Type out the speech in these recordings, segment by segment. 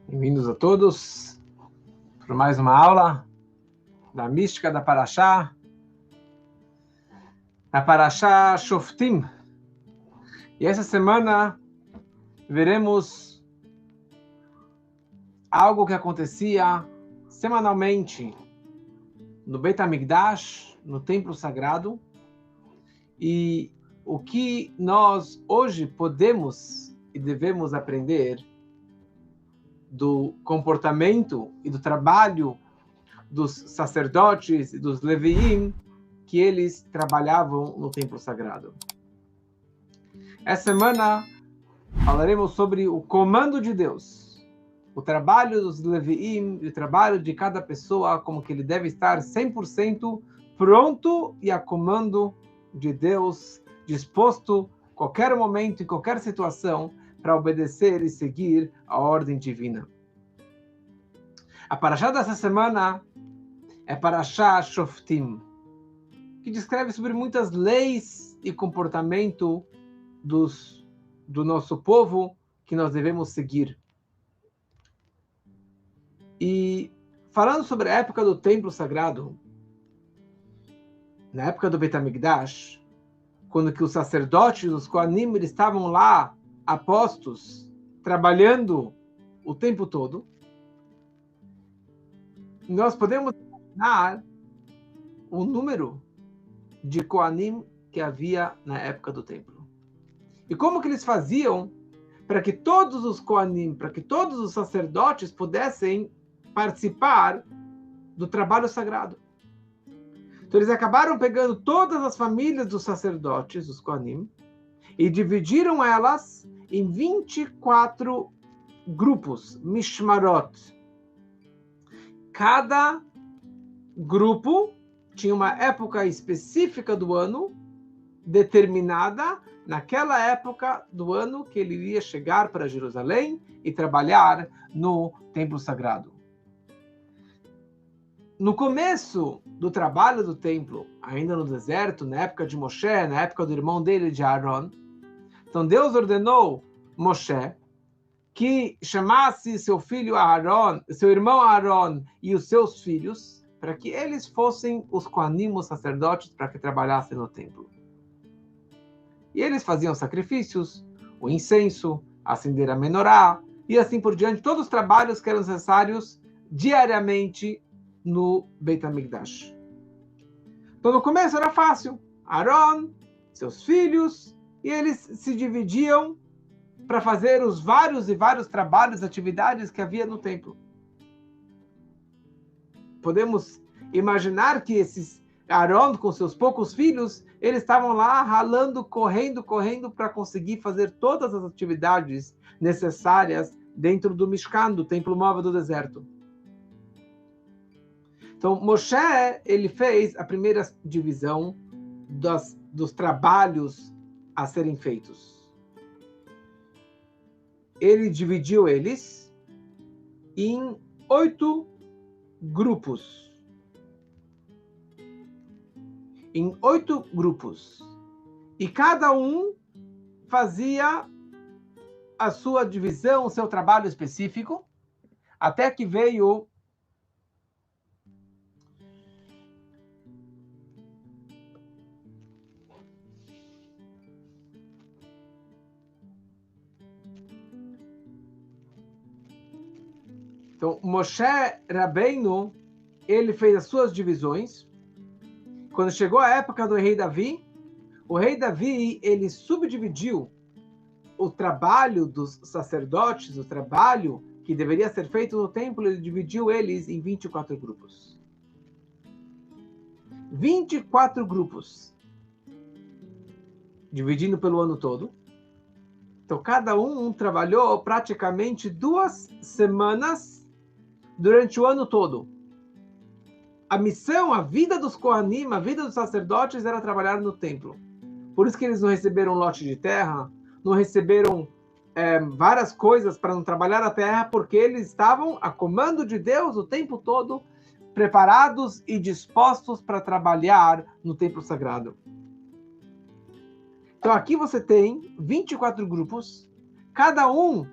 Bem-vindos a todos para mais uma aula da mística da Parashá, a Parashá Shoftim. E essa semana veremos algo que acontecia semanalmente no Beit HaMikdash, no Templo Sagrado, e o que nós hoje podemos e devemos aprender do comportamento e do trabalho dos sacerdotes e dos leviim que eles trabalhavam no templo sagrado. Essa semana falaremos sobre o comando de Deus, o trabalho dos leviim, o trabalho de cada pessoa, como que ele deve estar 100% pronto e a comando de Deus, disposto a qualquer momento, em qualquer situação, para obedecer e seguir a ordem divina. A Parashá dessa semana é Parashá Shoftim, que descreve sobre muitas leis e comportamento do nosso povo que nós devemos seguir. E falando sobre a época do Templo Sagrado, na época do Beit HaMikdash, quando que os sacerdotes, os Kohanim, eles estavam lá apostos, trabalhando o tempo todo, nós podemos imaginar o número de Kohanim que havia na época do templo. E como que eles faziam para que todos os Kohanim, para que todos os sacerdotes pudessem participar do trabalho sagrado. Então eles acabaram pegando todas as famílias dos sacerdotes, os Kohanim, e dividiram elas em 24 grupos, mishmarot. Cada grupo tinha uma época específica do ano, determinada naquela época do ano que ele iria chegar para Jerusalém e trabalhar no templo sagrado. No começo do trabalho do templo, ainda no deserto, na época de Moshe, na época do irmão dele, de Aaron, então Deus ordenou Moshe que chamasse seu filho Aaron, seu irmão Aaron e os seus filhos, para que eles fossem os Kohanim, os sacerdotes, para que trabalhassem no templo. E eles faziam sacrifícios, o incenso, acender a menorá, e assim por diante, todos os trabalhos que eram necessários diariamente no Beit HaMikdash. Então no começo era fácil, Aaron, seus filhos, e eles se dividiam para fazer os vários e vários trabalhos, atividades que havia no templo. Podemos imaginar que esses Aaron, com seus poucos filhos, eles estavam lá ralando, correndo para conseguir fazer todas as atividades necessárias dentro do Mishkan, do templo móvel do deserto. Então, Moshe, ele fez a primeira divisão dos trabalhos a serem feitos. Ele dividiu eles em 8 grupos. Em 8 grupos. E cada um fazia a sua divisão, o seu trabalho específico, até que veio Então, Moshe Rabbeinu, ele fez as suas divisões. Quando chegou a época do rei Davi, o rei Davi, ele subdividiu o trabalho dos sacerdotes, o trabalho que deveria ser feito no templo, ele dividiu eles em 24 grupos. 24 grupos, dividindo pelo ano todo. Então, cada um trabalhou praticamente 2 semanas durante o ano todo. A missão, a vida dos Kohanim, a vida dos sacerdotes era trabalhar no templo. Por isso que eles não receberam lote de terra, não receberam várias coisas para não trabalhar a terra, porque eles estavam a comando de Deus o tempo todo, preparados e dispostos para trabalhar no templo sagrado. Então aqui você tem 24 grupos, cada um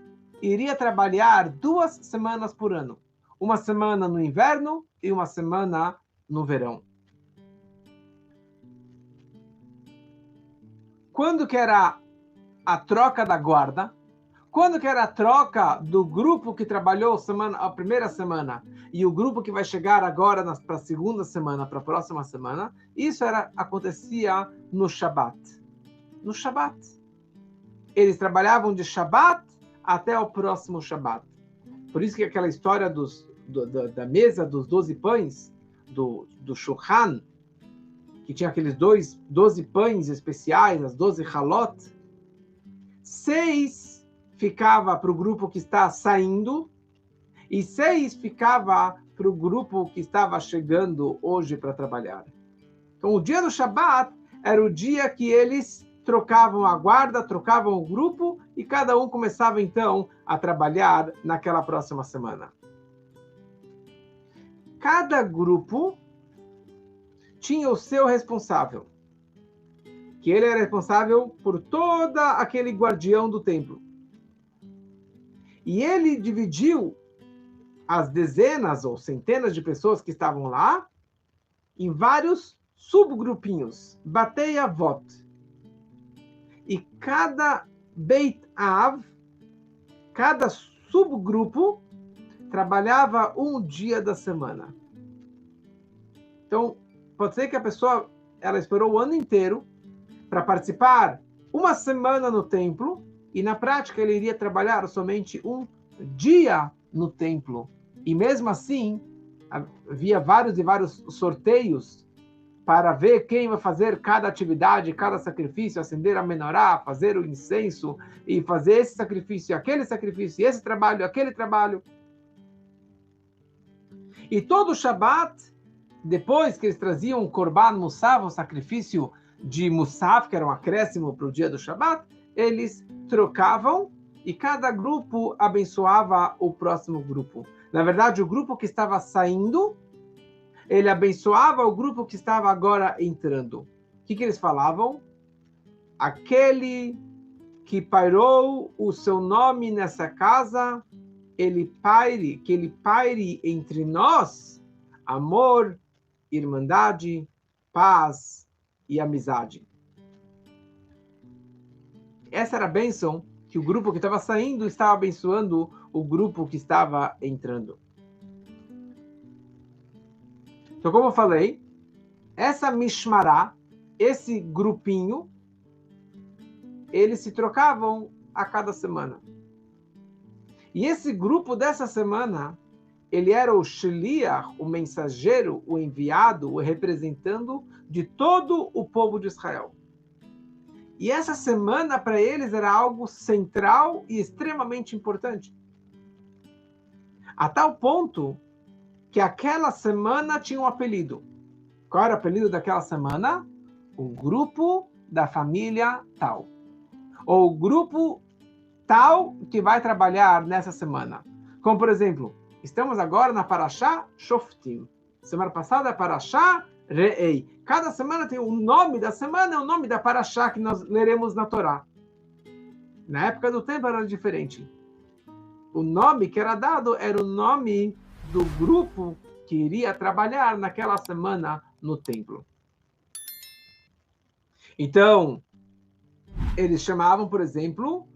iria trabalhar 2 semanas por ano. Uma semana no inverno e uma semana no verão. Quando que era a troca da guarda? Quando que era a troca do grupo que trabalhou a primeira semana e o grupo que vai chegar agora para a segunda semana, para a próxima semana? Isso acontecia no Shabat. No Shabat. Eles trabalhavam de Shabat até o próximo Shabat. Por isso que aquela história da mesa dos 12 pães, do Shulchan, que tinha aqueles 12 pães especiais, as 12 halot, 6 ficava para o grupo que está saindo e 6 ficava para o grupo que estava chegando hoje para trabalhar. Então, o dia do Shabat era o dia que eles trocavam a guarda, trocavam o grupo e cada um começava, então, a trabalhar naquela próxima semana. Cada grupo tinha o seu responsável, que ele era responsável por todo aquele guardião do templo. E ele dividiu as dezenas ou centenas de pessoas que estavam lá em vários subgrupinhos, Batei Avot. E cada Beit Av, cada subgrupo, trabalhava um dia da semana. Então, pode ser que a pessoa ela esperou o ano inteiro para participar uma semana no templo, e na prática ele iria trabalhar somente um dia no templo. E mesmo assim, havia vários e vários sorteios para ver quem vai fazer cada atividade, cada sacrifício, acender a menorá, fazer o incenso, e fazer esse sacrifício, aquele sacrifício, esse trabalho, aquele trabalho. E todo o Shabat, depois que eles traziam o Korban Musaf, o sacrifício de Musaf, que era um acréscimo para o dia do Shabat, eles trocavam e cada grupo abençoava o próximo grupo. Na verdade, o grupo que estava saindo, ele abençoava o grupo que estava agora entrando. O que eles falavam? Aquele que pairou o seu nome nessa casa, que ele paire entre nós amor, irmandade, paz e amizade. Essa era a bênção que o grupo que estava saindo estava abençoando o grupo que estava entrando. Então, como eu falei, essa mishmará, esse grupinho, eles se trocavam a cada semana. E esse grupo dessa semana, ele era o shliach, o mensageiro, o enviado, o representando de todo o povo de Israel. E essa semana, para eles, era algo central e extremamente importante. A tal ponto que aquela semana tinha um apelido. Qual era o apelido daquela semana? O grupo da família tal. Ou o grupo tal que vai trabalhar nessa semana. Como, por exemplo, estamos agora na Parashá Shoftim. Semana passada, Parashá Re'ei. Cada semana tem o nome da semana, é o nome da Parashá que nós leremos na Torá. Na época do tempo era diferente. O nome que era dado era o nome do grupo que iria trabalhar naquela semana no templo. Então, eles chamavam, por exemplo,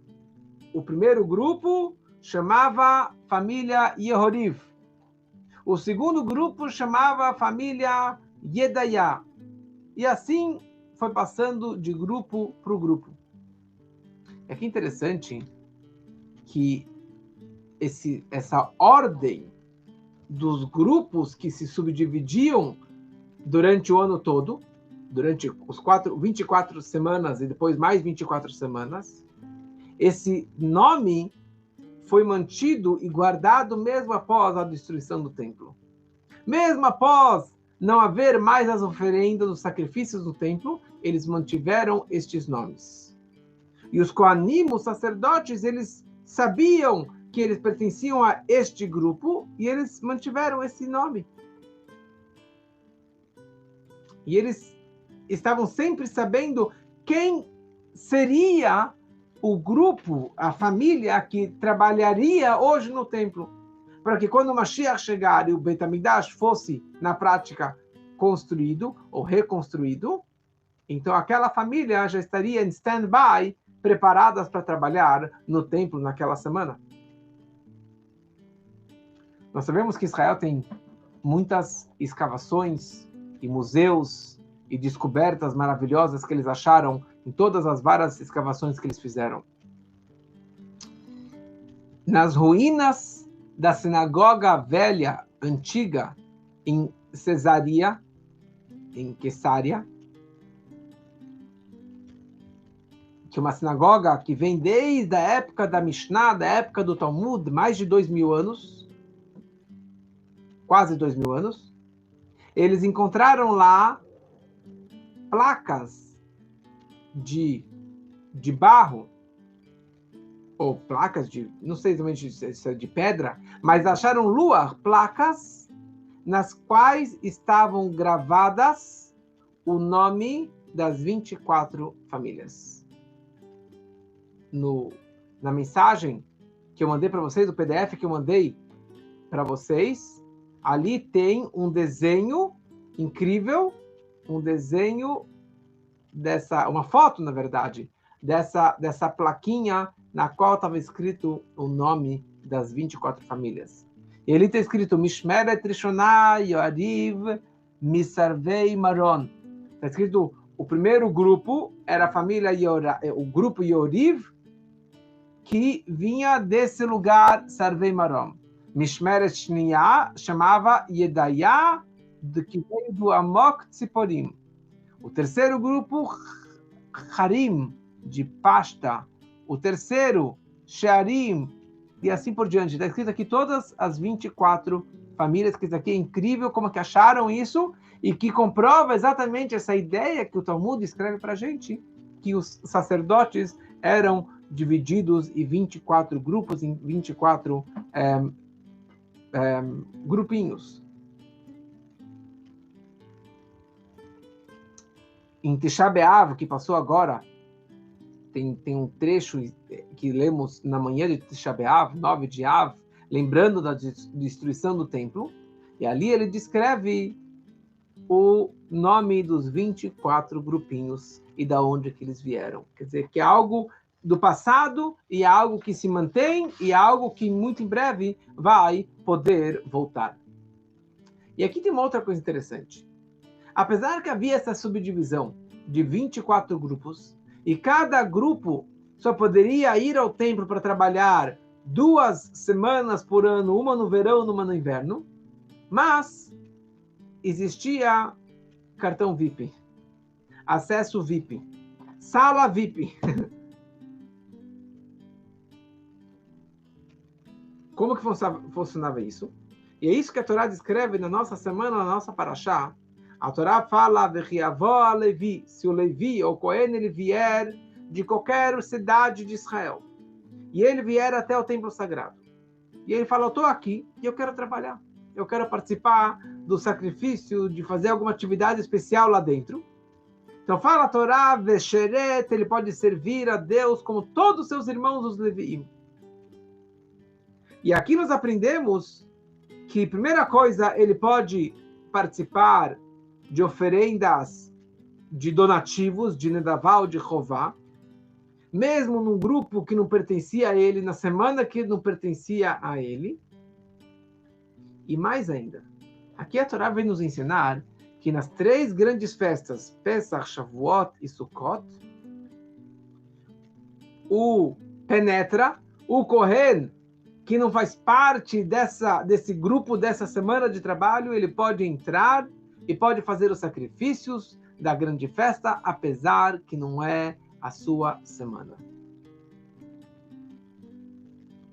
o primeiro grupo chamava família Yehoriv. O segundo grupo chamava família Yedaya. E assim foi passando de grupo para o grupo. É que interessante que essa ordem dos grupos que se subdividiam durante o ano todo, durante os 24 semanas e depois mais 24 semanas, esse nome foi mantido e guardado mesmo após a destruição do templo. Mesmo após não haver mais as oferendas, os sacrifícios do templo, eles mantiveram estes nomes. E os Kohanim, os sacerdotes, eles sabiam que eles pertenciam a este grupo e eles mantiveram esse nome. E eles estavam sempre sabendo quem seria o grupo, a família que trabalharia hoje no templo, para que quando o Mashiach chegar e o Beit HaMikdash fosse, na prática, construído ou reconstruído, então aquela família já estaria em stand-by, preparadas para trabalhar no templo naquela semana. Nós sabemos que Israel tem muitas escavações e museus e descobertas maravilhosas que eles acharam em todas as várias escavações que eles fizeram. Nas ruínas da sinagoga velha, antiga, em Cesaria, em Quesária, que é uma sinagoga que vem desde a época da Mishnah, da época do Talmud, mais de 2.000 anos, quase 2.000 anos, eles encontraram lá placas de barro, ou placas de, não sei exatamente se é de pedra, mas acharam placas nas quais estavam gravadas o nome das 24 famílias. Na mensagem que eu mandei para vocês, o PDF que eu mandei para vocês, ali tem um desenho incrível, um desenho uma foto, na verdade, dessa plaquinha na qual estava escrito o nome das 24 famílias. E ele está escrito Mishmeret Rishonah Yoariv Misarvei Maron. Está escrito, o primeiro grupo era a família o grupo Yoriv, que vinha desse lugar, Sarvei Maron. Mishmeret Shniah chamava Yedaya, que veio do Amok Tziporim. O terceiro grupo, Harim, de pasta. O terceiro, Shearim, e assim por diante. Está escrito aqui todas as 24 famílias, que isso aqui é incrível como que acharam isso, e que comprova exatamente essa ideia que o Talmud escreve para a gente, que os sacerdotes eram divididos em 24 grupos, em 24 grupinhos. Em Tisha B'Av, que passou agora, tem um trecho que lemos na manhã de Tisha B'Av, 9 de Av, lembrando da destruição do templo, e ali ele descreve o nome dos 24 grupinhos e da onde que eles vieram. Quer dizer, que é algo do passado e é algo que se mantém e é algo que muito em breve vai poder voltar. E aqui tem uma outra coisa interessante. Apesar que havia essa subdivisão de 24 grupos, e cada grupo só poderia ir ao templo para trabalhar 2 semanas por ano, uma no verão e uma no inverno, mas existia cartão VIP, acesso VIP, sala VIP. Como que funcionava isso? E é isso que a Torá descreve na nossa semana, na nossa paraxá. A Torá fala, Levi, se o Levi ou Cohen ele vier de qualquer cidade de Israel, e ele vier até o templo sagrado, e ele fala, eu estou aqui e eu quero trabalhar, eu quero participar do sacrifício, de fazer alguma atividade especial lá dentro. Então fala a Torá, Vesheret, ele pode servir a Deus como todos os seus irmãos, os Leviim. E aqui nós aprendemos que, primeira coisa, ele pode participar de oferendas de donativos, de Nedavá ou de Rová, mesmo num grupo que não pertencia a ele, na semana que não pertencia a ele. E mais ainda, aqui a Torá vem nos ensinar que nas 3 grandes festas, Pesach, Shavuot e Sukkot, o penetra, o Kohen, que não faz parte desse grupo, dessa semana de trabalho, ele pode entrar e pode fazer os sacrifícios da grande festa, apesar que não é a sua semana.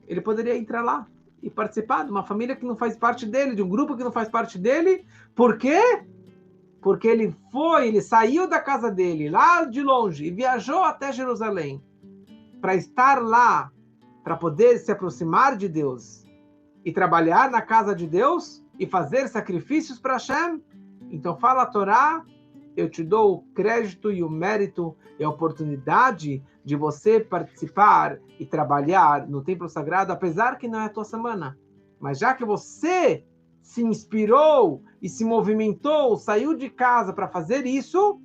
Ele poderia entrar lá e participar de uma família que não faz parte dele, de um grupo que não faz parte dele. Por quê? Porque ele saiu da casa dele, lá de longe, e viajou até Jerusalém, para estar lá, para poder se aproximar de Deus, e trabalhar na casa de Deus, e fazer sacrifícios para Hashem. Então fala a Torá, eu te dou o crédito e o mérito e a oportunidade de você participar e trabalhar no templo sagrado, apesar que não é a tua semana. Mas já que você se inspirou e se movimentou, saiu de casa para fazer isso,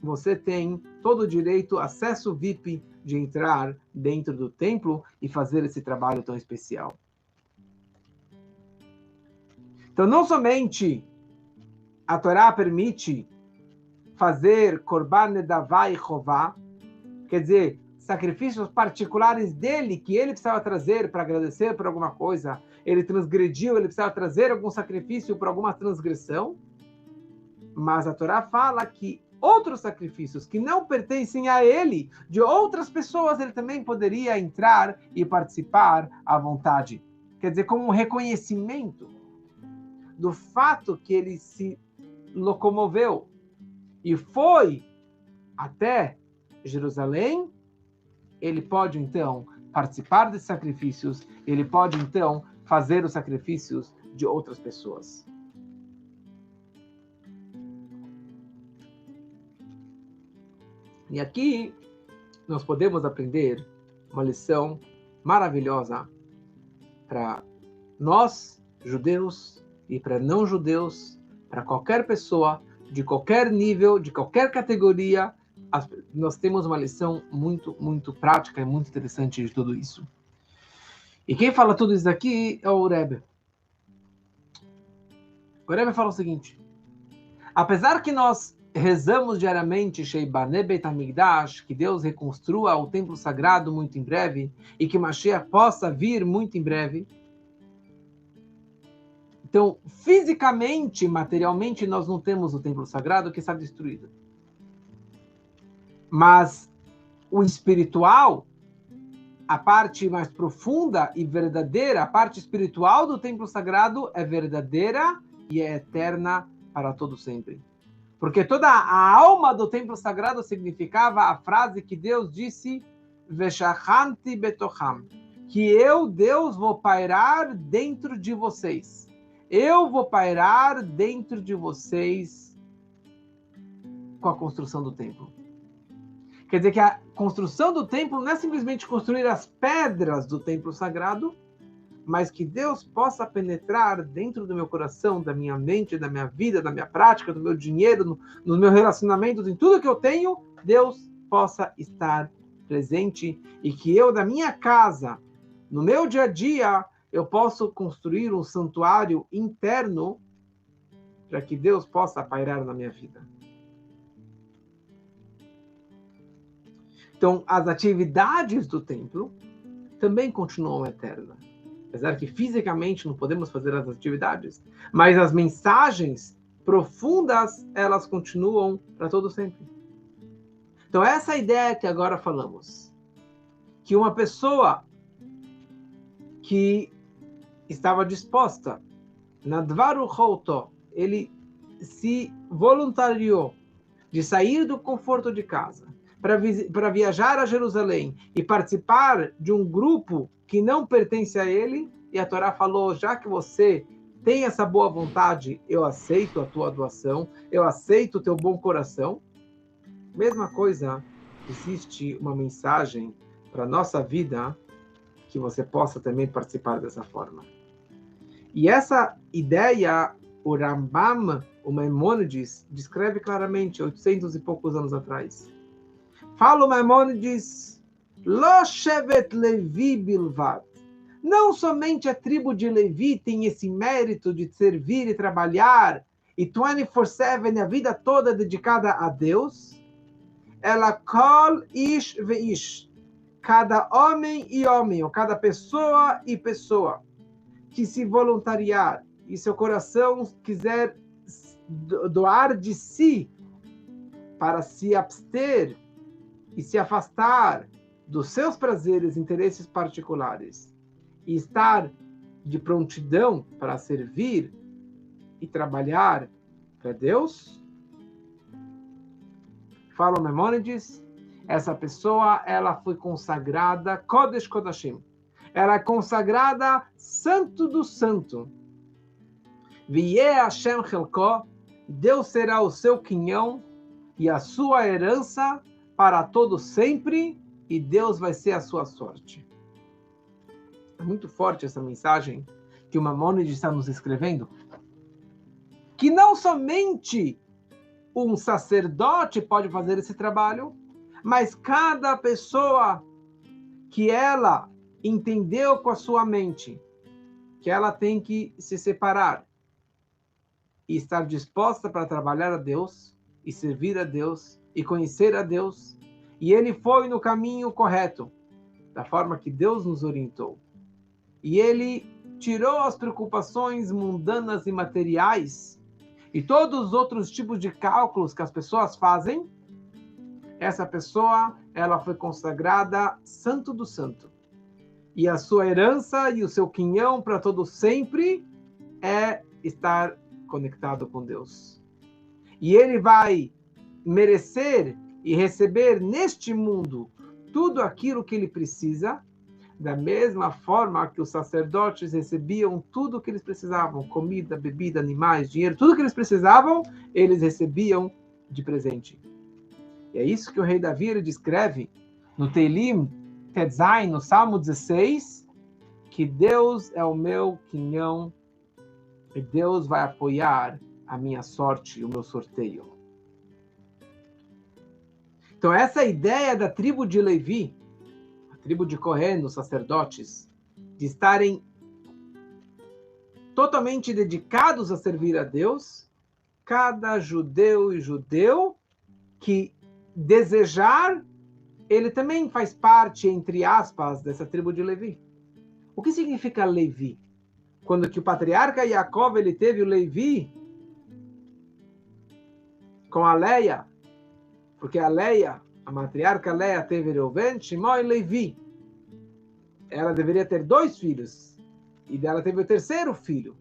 você tem todo o direito, acesso VIP de entrar dentro do templo e fazer esse trabalho tão especial. Então, não somente a Torá permite fazer Korban Nedavá e Chová, quer dizer, sacrifícios particulares dele, que ele precisava trazer para agradecer por alguma coisa, ele transgrediu, ele precisava trazer algum sacrifício por alguma transgressão, mas a Torá fala que outros sacrifícios que não pertencem a ele, de outras pessoas, ele também poderia entrar e participar à vontade. Quer dizer, como um reconhecimento do fato que ele se locomoveu e foi até Jerusalém, ele pode então participar desses sacrifícios, ele pode então fazer os sacrifícios de outras pessoas. E aqui nós podemos aprender uma lição maravilhosa para nós, judeus, e para não judeus, para qualquer pessoa, de qualquer nível, de qualquer categoria. Nós temos uma lição muito, muito prática e muito interessante de tudo isso. E quem fala tudo isso aqui é o Rebbe. O Rebbe fala o seguinte: apesar que nós rezamos diariamente, Sheibane Beit HaMikdash, que Deus reconstrua o templo sagrado muito em breve, e que Mashiach possa vir muito em breve. Então, fisicamente, materialmente, nós não temos o templo sagrado que está destruído. Mas o espiritual, a parte mais profunda e verdadeira, a parte espiritual do templo sagrado é verdadeira e é eterna para todo sempre. Porque toda a alma do templo sagrado significava a frase que Deus disse, Veshachanti betocham, que eu, Deus, vou pairar dentro de vocês. Eu vou pairar dentro de vocês com a construção do templo. Quer dizer que a construção do templo não é simplesmente construir as pedras do templo sagrado, mas que Deus possa penetrar dentro do meu coração, da minha mente, da minha vida, da minha prática, do meu dinheiro, nos meus relacionamentos, em tudo que eu tenho, Deus possa estar presente e que eu, da minha casa, no meu dia a dia, eu posso construir um santuário interno para que Deus possa pairar na minha vida. Então, as atividades do templo também continuam eternas. Apesar que fisicamente não podemos fazer as atividades, mas as mensagens profundas, elas continuam para todo sempre. Então, essa ideia que agora falamos, que uma pessoa que estava disposta, Nadvaru Chouto, ele se voluntariou de sair do conforto de casa para viajar a Jerusalém e participar de um grupo que não pertence a ele, e a Torá falou, já que você tem essa boa vontade, eu aceito a tua doação, eu aceito o teu bom coração. Mesma coisa, existe uma mensagem para a nossa vida que você possa também participar dessa forma. E essa ideia, o Rambam, o Maimônides, descreve claramente, 800 e poucos anos atrás. Fala o Maimônides, Lo shevet Levi bilvad. Não somente a tribo de Levi tem esse mérito de servir e trabalhar, e 24/7, a vida toda dedicada a Deus, ela kol ish veish, cada homem e homem, ou cada pessoa e pessoa, que se voluntariar e seu coração quiser doar de si para se abster e se afastar dos seus prazeres e interesses particulares e estar de prontidão para servir e trabalhar para Deus, fala o Maimônides, essa pessoa, ela foi consagrada Kodesh Kodashim. Ela é consagrada Santo do Santo. Vieh Hashem Chelko, Deus será o seu quinhão e a sua herança para todo sempre, e Deus vai ser a sua sorte. É muito forte essa mensagem que o Maimônides está nos escrevendo, que não somente um sacerdote pode fazer esse trabalho, mas cada pessoa que ela entendeu com a sua mente que ela tem que se separar e estar disposta para trabalhar a Deus e servir a Deus e conhecer a Deus, e ele foi no caminho correto, da forma que Deus nos orientou. E ele tirou as preocupações mundanas e materiais e todos os outros tipos de cálculos que as pessoas fazem. Essa pessoa, ela foi consagrada santo do santo. E a sua herança e o seu quinhão para todo sempre é estar conectado com Deus. E ele vai merecer e receber neste mundo tudo aquilo que ele precisa, da mesma forma que os sacerdotes recebiam tudo o que eles precisavam, comida, bebida, animais, dinheiro, tudo que eles precisavam, eles recebiam de presente. E é isso que o rei Davi ele descreve no Teilim Tetzain, no Salmo 16, que Deus é o meu quinhão e Deus vai apoiar a minha sorte, o meu sorteio. Então essa ideia da tribo de Levi, a tribo de Cohen, os sacerdotes, de estarem totalmente dedicados a servir a Deus, cada judeu e judeu que desejar, ele também faz parte, entre aspas, dessa tribo de Levi. O que significa Levi? Quando que o patriarca Jacob ele teve o Levi com a Leia, porque a Leia, a matriarca Leia teve Reuven, Shimon e Levi. Ela deveria ter 2 filhos, e dela teve o 3º filho.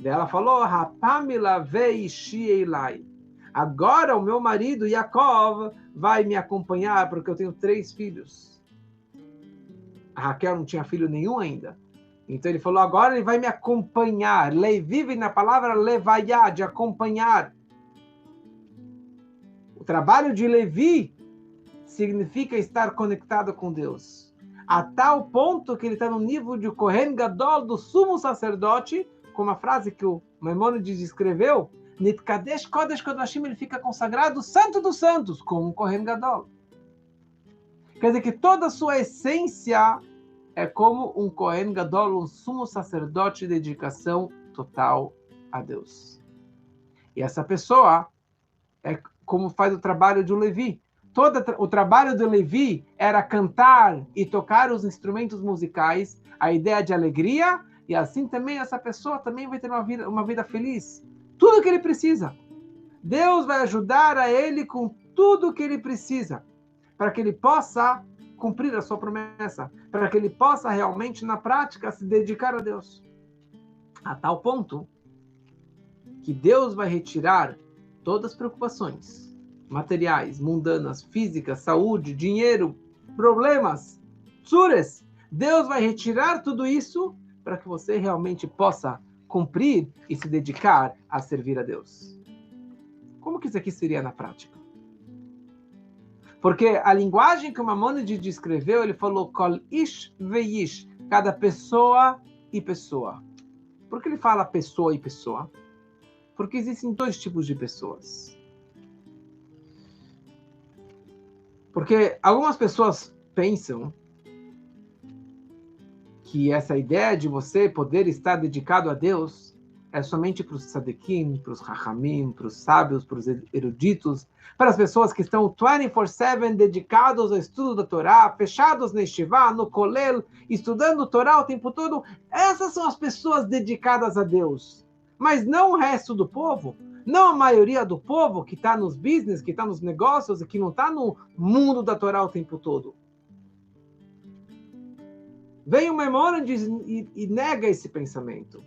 Daí ela falou, Rapamila veishi elai. Agora o meu marido, Jacob, vai me acompanhar, porque eu tenho 3 filhos. A Raquel não tinha filho nenhum ainda. Então ele falou, agora ele vai me acompanhar. Levi vem na palavra levaiá, de acompanhar. O trabalho de Levi significa estar conectado com Deus. A tal ponto que ele está no nível de Kohen Gadol, do sumo sacerdote, como a frase que o Maimônides escreveu, Nitkadesh Kodesh Kodashim, ele fica consagrado santo dos santos, como um Kohen Gadol. Quer dizer que toda a sua essência é como um Kohen Gadol, um sumo sacerdote de dedicação total a Deus. E essa pessoa é como faz o trabalho de um Levi. Todo o trabalho do Levi era cantar e tocar os instrumentos musicais, a ideia de alegria, e assim também essa pessoa também vai ter uma vida feliz. Tudo que ele precisa. Deus vai ajudar a ele com tudo que ele precisa, para que ele possa cumprir a sua promessa, para que ele possa realmente, na prática, se dedicar a Deus. A tal ponto que Deus vai retirar todas as preocupações materiais, mundanas, físicas, saúde, dinheiro, problemas, tsures. Deus vai retirar tudo isso para que você realmente possa cumprir e se dedicar a servir a Deus. Como que isso aqui seria na prática? Porque a linguagem que o Maimônides descreveu, ele falou kol ish veish, cada pessoa e pessoa. Por que ele fala pessoa e pessoa? Porque existem 2 tipos de pessoas. Porque algumas pessoas pensam que essa ideia de você poder estar dedicado a Deus é somente para os tzadikim, para os rachamim, para os sábios, para os eruditos, para as pessoas que estão 24/7 dedicados ao estudo da Torá, fechados na Yeshivá, no Kolel, estudando a Torá o tempo todo. Essas são as pessoas dedicadas a Deus. Mas não o resto do povo. Não a maioria do povo que está nos business, que está nos negócios e que não está no mundo da Torá o tempo todo. Vem o Maimônides e nega esse pensamento.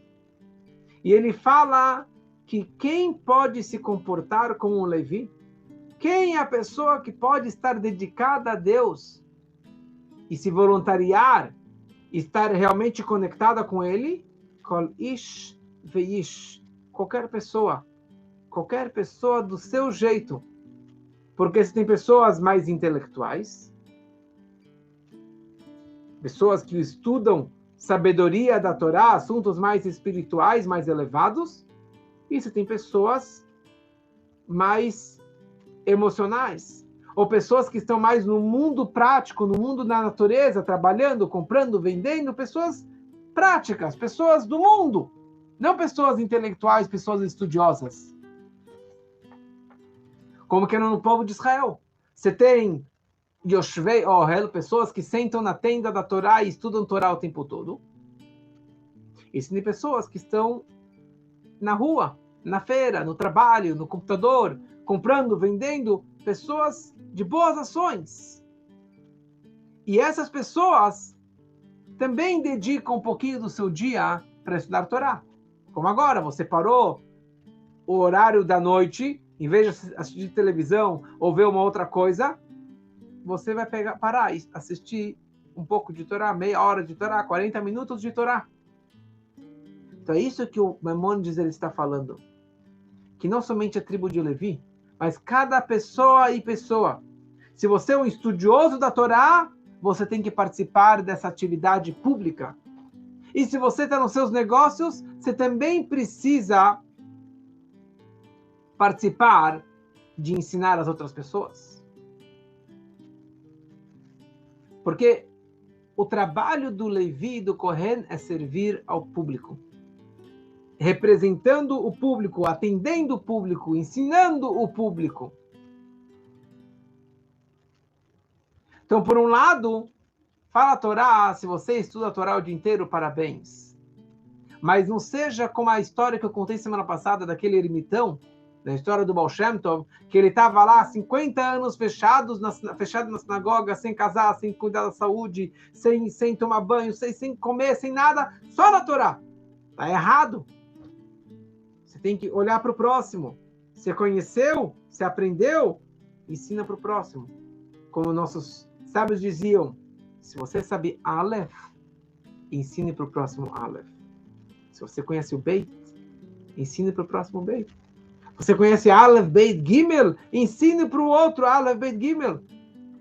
E ele fala que quem pode se comportar como um Levi, quem é a pessoa que pode estar dedicada a Deus e se voluntariar, estar realmente conectada com Ele, Kol ish veish, qualquer pessoa, qualquer pessoa do seu jeito. Porque se tem pessoas mais intelectuais, pessoas que estudam sabedoria da Torá, assuntos mais espirituais, mais elevados, e se tem pessoas mais emocionais, ou pessoas que estão mais no mundo prático, no mundo da natureza, trabalhando, comprando, vendendo, pessoas práticas, pessoas do mundo, não pessoas intelectuais, pessoas estudiosas. Como que era no povo de Israel. Você tem Yoshvei Ohel, pessoas que sentam na tenda da Torá e estudam Torá o tempo todo. E você tem pessoas que estão na rua, na feira, no trabalho, no computador, comprando, vendendo, pessoas de boas ações. E essas pessoas também dedicam um pouquinho do seu dia para estudar Torá. Como agora, você parou o horário da noite, em vez de assistir televisão ou ver uma outra coisa, você vai parar e assistir um pouco de Torá, meia hora de Torá, 40 minutos de Torá. Então é isso que o Maimônides ele está falando. Que não somente a tribo de Levi, mas cada pessoa e pessoa. Se você é um estudioso da Torá, você tem que participar dessa atividade pública. E se você está nos seus negócios, você também precisa participar de ensinar as outras pessoas. Porque o trabalho do Levi e do Kohen é servir ao público. Representando o público, atendendo o público, ensinando o público. Então, por um lado, fala a Torá, se você estuda a Torá o dia inteiro, parabéns. Mas não seja como a história que eu contei semana passada daquele ermitão, na história do Baal Shem Tov, que ele estava lá 50 anos fechado na sinagoga, sem casar, sem cuidar da saúde, sem tomar banho, sem comer, sem nada, só na Torá. Está errado. Você tem que olhar para o próximo. Você conheceu, você aprendeu, ensina para o próximo. Como nossos sábios diziam, se você sabe Aleph, ensine para o próximo Aleph. Se você conhece o Beit, ensine para o próximo Beit. Você conhece Aleph, Beit, Gimel? Ensine para o outro Aleph, Beit, Gimel.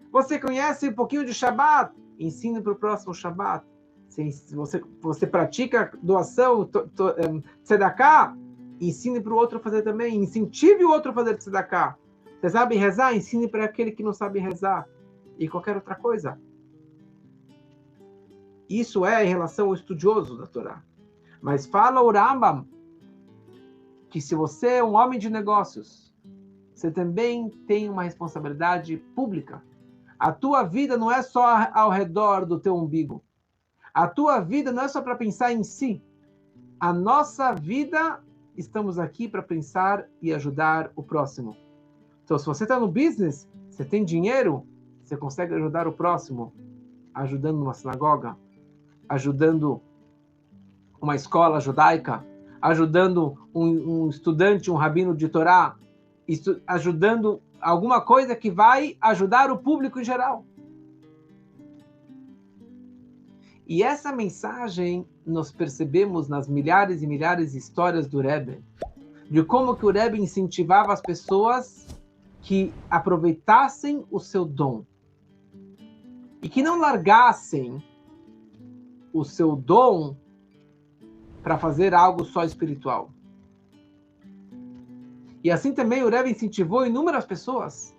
Você conhece um pouquinho de Shabbat? Ensine para o próximo Shabbat. Se você pratica doação, tzedakah, ensine para o outro fazer também. Incentive o outro a fazer tzedakah. Você sabe rezar? Ensine para aquele que não sabe rezar. E qualquer outra coisa. Isso é em relação ao estudioso da Torá. Mas fala o Rambam que se você é um homem de negócios, você também tem uma responsabilidade pública. A tua vida não é só ao redor do teu umbigo. A tua vida não é só para pensar em si. A nossa vida, estamos aqui para pensar e ajudar o próximo. Então, se você está no business, você tem dinheiro, você consegue ajudar o próximo, ajudando uma sinagoga, ajudando uma escola judaica, ajudando um estudante, um rabino de Torá, ajudando alguma coisa que vai ajudar o público em geral. E essa mensagem nós percebemos nas milhares e milhares de histórias do Rebbe, de como que o Rebbe incentivava as pessoas que aproveitassem o seu dom e que não largassem o seu dom para fazer algo só espiritual. E assim também o Rebbe incentivou inúmeras pessoas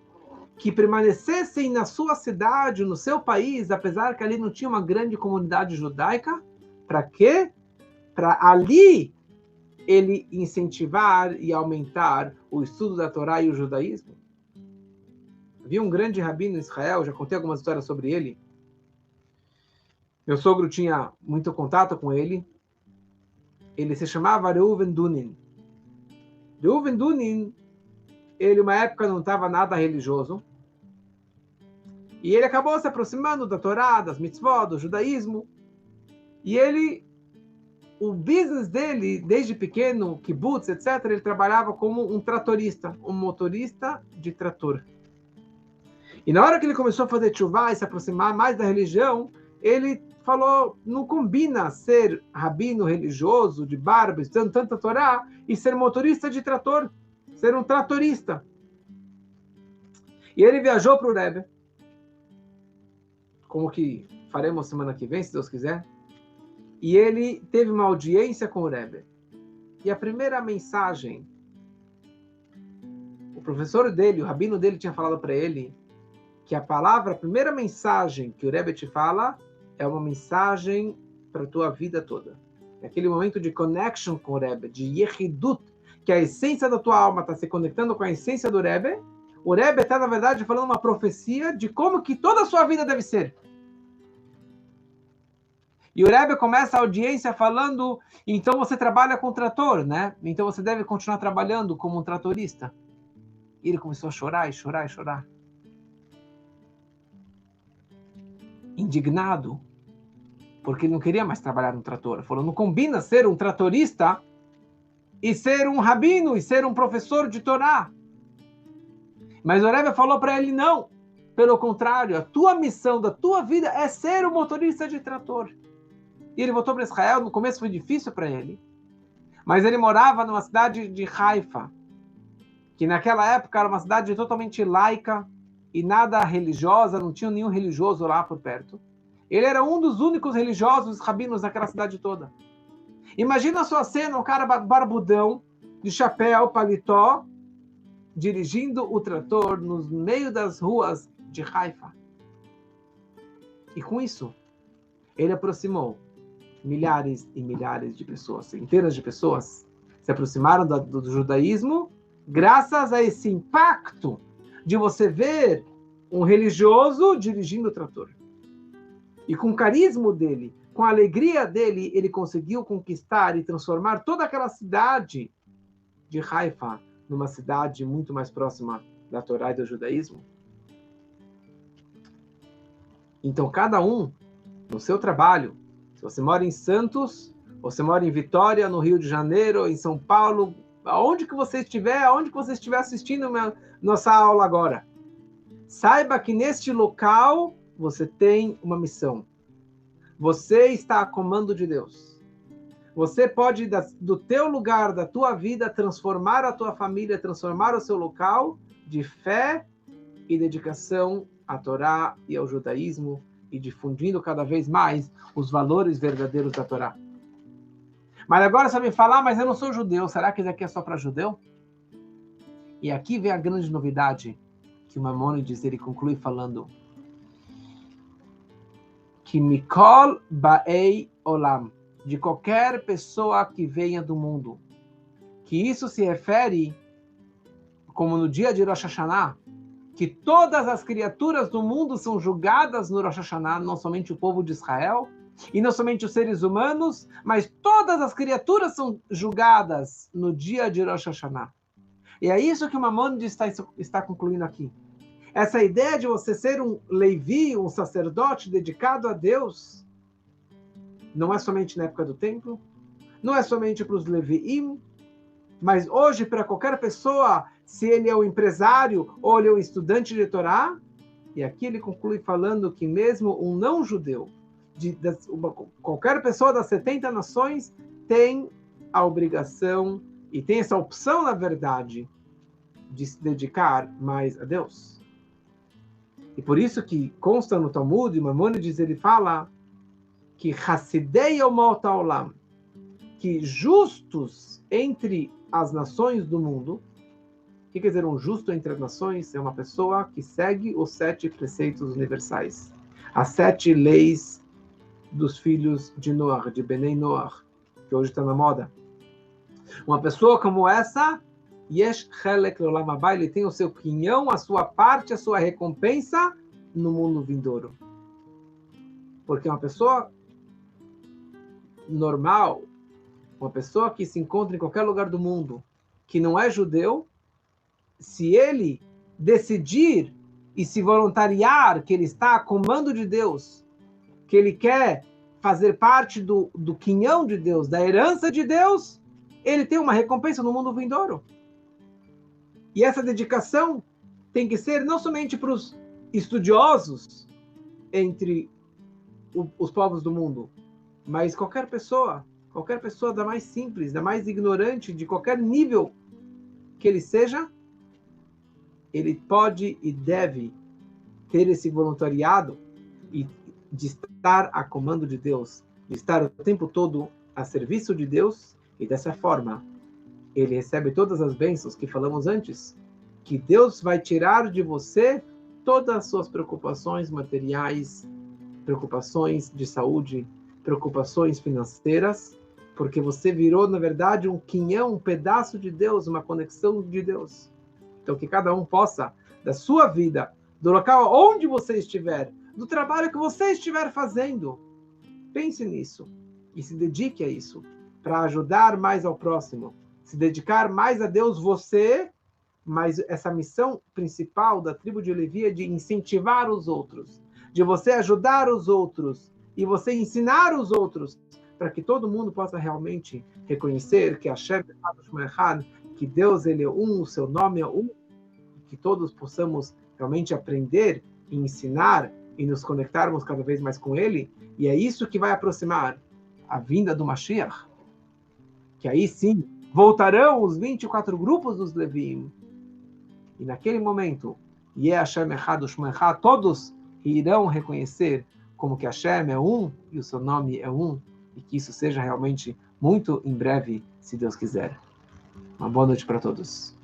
que permanecessem na sua cidade, no seu país, apesar que ali não tinha uma grande comunidade judaica. Para quê? Para ali ele incentivar e aumentar o estudo da Torá e o judaísmo. Havia um grande rabino em Israel, já contei algumas histórias sobre ele. Meu sogro tinha muito contato com ele. Ele se chamava Reuven Dunin. Reuven Dunin, ele uma época não estava nada religioso. E ele acabou se aproximando da Torá, das mitzvot, do judaísmo. E o business dele, desde pequeno, kibbutz, etc., ele trabalhava como um tratorista, um motorista de trator. E na hora que ele começou a fazer tchuvá e se aproximar mais da religião, ele falou, não combina ser rabino religioso, de barba, estudando tanta Torá, e ser motorista de trator. ser um tratorista. E ele viajou para o Rebbe, como que faremos semana que vem, se Deus quiser. E ele teve uma audiência com o Rebbe. E a primeira mensagem, o professor dele, o rabino dele tinha falado para ele que a primeira mensagem que o Rebbe te fala é uma mensagem para a tua vida toda. É aquele momento de connection com o Rebbe, de yechidut, que a essência da tua alma está se conectando com a essência do Rebbe. O Rebbe está, na verdade, falando uma profecia de como que toda a sua vida deve ser. E o Rebbe começa a audiência falando, então você trabalha com trator, né? Então você deve continuar trabalhando como um tratorista. E ele começou a chorar e chorar e chorar. Indignado, porque ele não queria mais trabalhar no trator. Ele falou, não combina ser um tratorista e ser um rabino, e ser um professor de Torá. Mas o Rebbe falou para ele, não. Pelo contrário, a tua missão da tua vida é ser um motorista de trator. E ele voltou para Israel, no começo foi difícil para ele, mas ele morava numa cidade de Haifa, que naquela época era uma cidade totalmente laica e nada religiosa, não tinha nenhum religioso lá por perto. Ele era um dos únicos religiosos rabinos daquela cidade toda. Imagina a sua cena, um cara barbudão, de chapéu, paletó, dirigindo o trator no meio das ruas de Haifa. E com isso, ele aproximou milhares e milhares de pessoas, centenas de pessoas, se aproximaram do judaísmo graças a esse impacto de você ver um religioso dirigindo o trator. E com o carisma dele, com a alegria dele, ele conseguiu conquistar e transformar toda aquela cidade de Haifa numa cidade muito mais próxima da Torá e do judaísmo. Então, cada um, no seu trabalho, se você mora em Santos, ou você mora em Vitória, no Rio de Janeiro, em São Paulo, aonde que você estiver assistindo nossa aula agora, saiba que neste local você tem uma missão. Você está a comando de Deus. Você pode, do teu lugar, da tua vida, transformar a tua família, transformar o seu local de fé e dedicação à Torá e ao judaísmo, e difundindo cada vez mais os valores verdadeiros da Torá. Mas agora você vai me falar, mas eu não sou judeu, será que isso aqui é só para judeu? E aqui vem a grande novidade, que o Maimônides, ele conclui falando que Mikol Ba'ei Olam, de qualquer pessoa que venha do mundo, que isso se refere, como no dia de Rosh Hashanah, que todas as criaturas do mundo são julgadas no Rosh Hashanah, não somente o povo de Israel, e não somente os seres humanos, mas todas as criaturas são julgadas no dia de Rosh Hashanah. E é isso que o Maimônides está concluindo aqui. Essa ideia de você ser um Levi, um sacerdote dedicado a Deus, não é somente na época do templo, não é somente para os Leviim, mas hoje para qualquer pessoa, se ele é um empresário ou ele é um estudante de Torá. E aqui ele conclui falando que mesmo um não-judeu, qualquer pessoa das 70 nações tem a obrigação e tem essa opção, na verdade, de se dedicar mais a Deus. E por isso que consta no Talmud, Maimônides, ele fala que Hassidei Omot Haolam, que justos entre as nações do mundo. O que quer dizer um justo entre as nações? É uma pessoa que segue os 7 preceitos universais, as 7 leis dos filhos de Noach, de Benei Noach, que hoje está na moda. Uma pessoa como essa, Yesh Chelek Leolam Haba, ele tem o seu quinhão, a sua parte, a sua recompensa no mundo vindouro. Porque uma pessoa normal, uma pessoa que se encontra em qualquer lugar do mundo, que não é judeu, se ele decidir e se voluntariar que ele está a comando de Deus, que ele quer fazer parte do quinhão de Deus, da herança de Deus, ele tem uma recompensa no mundo vindouro. E essa dedicação tem que ser não somente para os estudiosos entre os povos do mundo, mas qualquer pessoa da mais simples, da mais ignorante, de qualquer nível que ele seja, ele pode e deve ter esse voluntariado e de estar a comando de Deus, de estar o tempo todo a serviço de Deus, e dessa forma ele recebe todas as bênçãos que falamos antes, que Deus vai tirar de você todas as suas preocupações materiais, preocupações de saúde, preocupações financeiras, porque você virou, na verdade, um quinhão, um pedaço de Deus, uma conexão de Deus. Então, que cada um possa, da sua vida, do local onde você estiver, do trabalho que você estiver fazendo, pense nisso e se dedique a isso, para ajudar mais ao próximo, se dedicar mais a Deus, você, mas essa missão principal da tribo de Levi é de incentivar os outros, de você ajudar os outros e você ensinar os outros, para que todo mundo possa realmente reconhecer que Hashem Echad, que Deus ele é um, o seu nome é um, que todos possamos realmente aprender e ensinar e nos conectarmos cada vez mais com ele, e é isso que vai aproximar a vinda do Mashiach, que aí sim voltarão os 24 grupos dos Levim, e naquele momento, Hashem Echad U'Shmo Echad, todos irão reconhecer como que Hashem é um e o seu nome é um, e que isso seja realmente muito em breve, se Deus quiser. Uma boa noite para todos.